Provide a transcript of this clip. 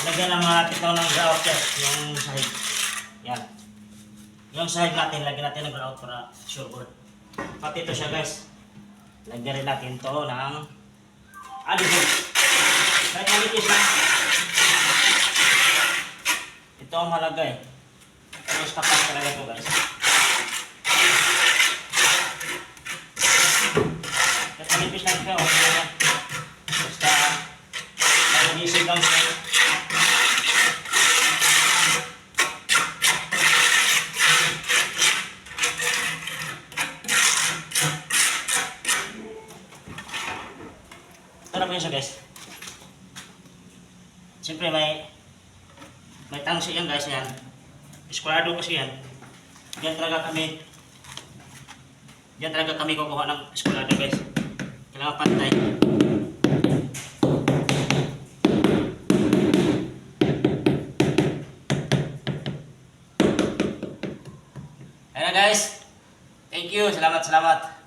Lagyan naman natin ito ng grout test, yung side. Yan. Yung side natin, lagyan natin ng grout para sure board. Pati ito siya guys. Lagyan rin natin ito ng adhesive. Kahit manipis na. Ito ang malagay. Tapos tapat talaga ito guys. Kahit manipis na ito. Basta adhesive lang siya. Ito na po yun siya guys. Siyempre may tangsi yan guys yan. Eskwalado kasi yan. Diyan talaga kami kukuha ng eskwalado guys. Kailangan pantay. Ayan na guys. Thank you. Salamat.